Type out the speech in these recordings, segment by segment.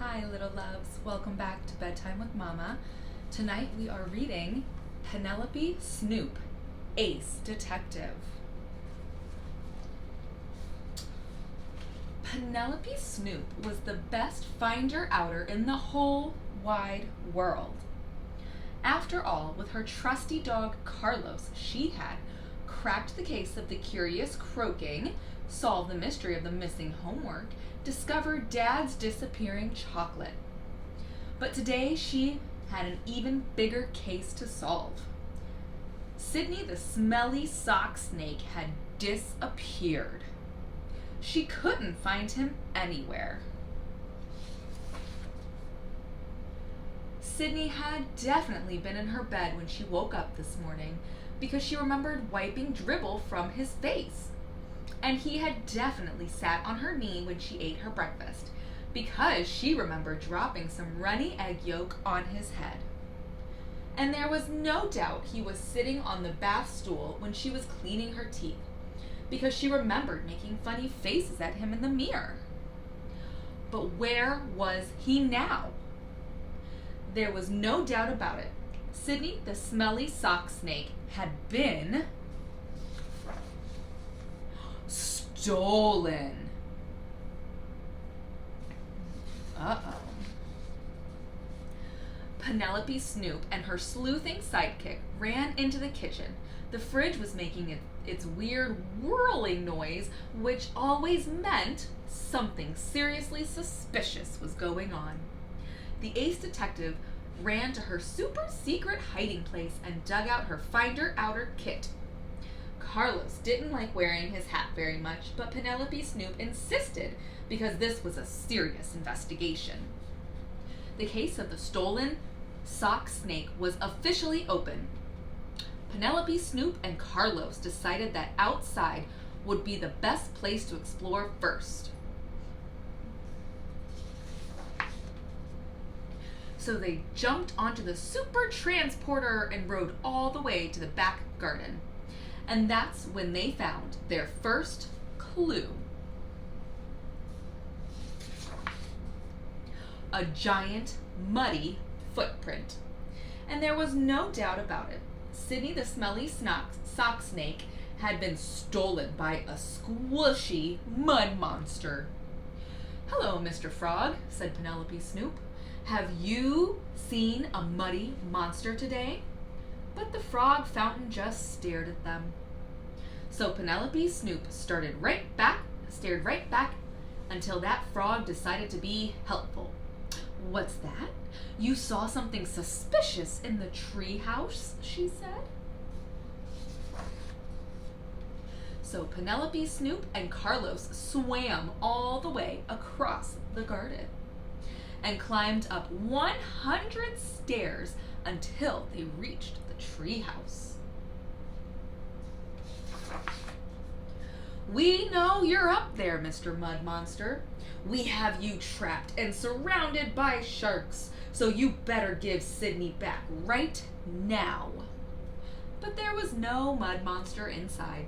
Hi, little loves. Welcome back to Bedtime with Mama. Tonight we are reading Penelope Snoop, Ace Detective. Penelope Snoop was the best finder-outer in the whole wide world. After all, with her trusty dog Carlos, she had cracked the case of the curious croaking, solved the mystery of the missing homework, discovered Dad's disappearing chocolate. But today she had an even bigger case to solve. Sydney the smelly sock snake had disappeared. She couldn't find him anywhere. Sydney had definitely been in her bed when she woke up this morning because she remembered wiping dribble from his face. And he had definitely sat on her knee when she ate her breakfast because she remembered dropping some runny egg yolk on his head. And there was no doubt he was sitting on the bath stool when she was cleaning her teeth because she remembered making funny faces at him in the mirror. But where was he now? There was no doubt about it. Sydney the smelly sock snake had been stolen. Uh-oh. Penelope Snoop and her sleuthing sidekick ran into the kitchen. The fridge was making its weird whirling noise, which always meant something seriously suspicious was going on. The ace detective ran to her super secret hiding place and dug out her finder-outer kit. Carlos didn't like wearing his hat very much, but Penelope Snoop insisted because this was a serious investigation. The case of the stolen sock snake was officially open. Penelope Snoop and Carlos decided that outside would be the best place to explore first. So they jumped onto the super transporter and rode all the way to the back garden. And that's when they found their first clue. A giant, muddy footprint. And there was no doubt about it. Sydney the smelly sock snake had been stolen by a squishy mud monster. "Hello, Mr. Frog," said Penelope Snoop. "Have you seen a muddy monster today?" But the frog fountain just stared at them. So Penelope Snoop stared right back until that frog decided to be helpful. "What's that? You saw something suspicious in the tree house," she said. So Penelope Snoop and Carlos swam all the way across the garden and climbed up 100 stairs until they reached the treehouse. "We know you're up there, Mr. Mud Monster. We have you trapped and surrounded by sharks, so you better give Sydney back right now." But there was no mud monster inside.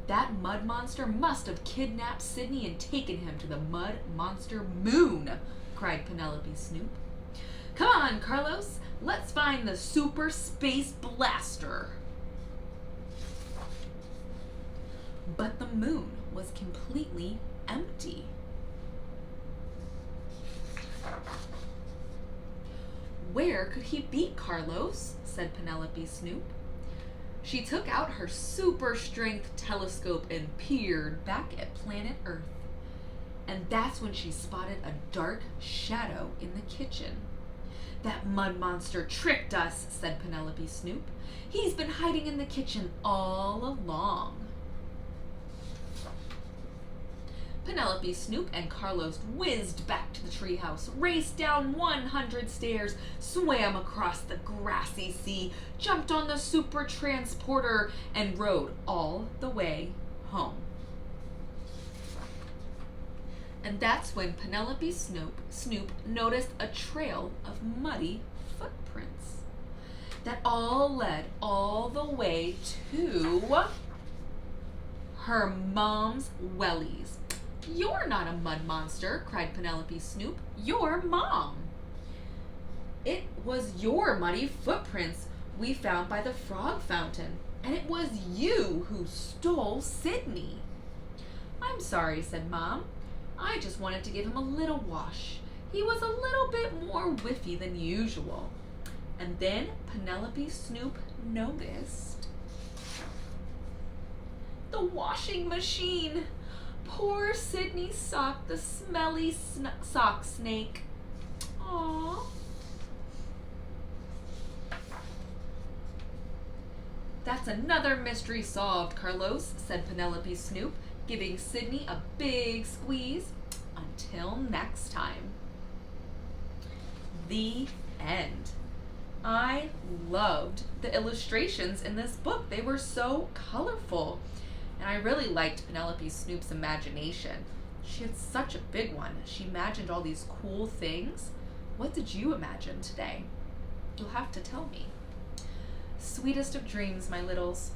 That mud monster must have kidnapped Sydney and taken him to the mud monster moon, cried Penelope Snoop. "Come on, Carlos, let's find the super space blaster." But the moon was completely empty. "Where could he be, Carlos?" said Penelope Snoop. She took out her super strength telescope and peered back at planet Earth. And that's when she spotted a dark shadow in the kitchen. "That mud monster tricked us," said Penelope Snoop. "He's been hiding in the kitchen all along." Penelope Snoop and Carlos whizzed back to the treehouse, raced down 100 stairs, swam across the grassy sea, jumped on the super transporter, and rode all the way home. And that's when Penelope Snoop noticed a trail of muddy footprints that all led all the way to her mom's wellies. You're not a mud monster, cried Penelope Snoop. You're Mom. It was your muddy footprints we found by the frog fountain, and it was you who stole Sydney. I'm sorry, said Mom. I just wanted to give him a little wash. He was a little bit more whiffy than usual. And then Penelope Snoop noticed the washing machine. Poor Sydney Sock, the smelly sock snake. Aww. That's another mystery solved, Carlos, said Penelope Snoop, giving Sydney a big squeeze. Until next time. The end. I loved the illustrations in this book. They were so colorful. And I really liked Penelope Snoop's imagination. She had such a big one. She imagined all these cool things. What did you imagine today? You'll have to tell me. Sweetest of dreams, my littles.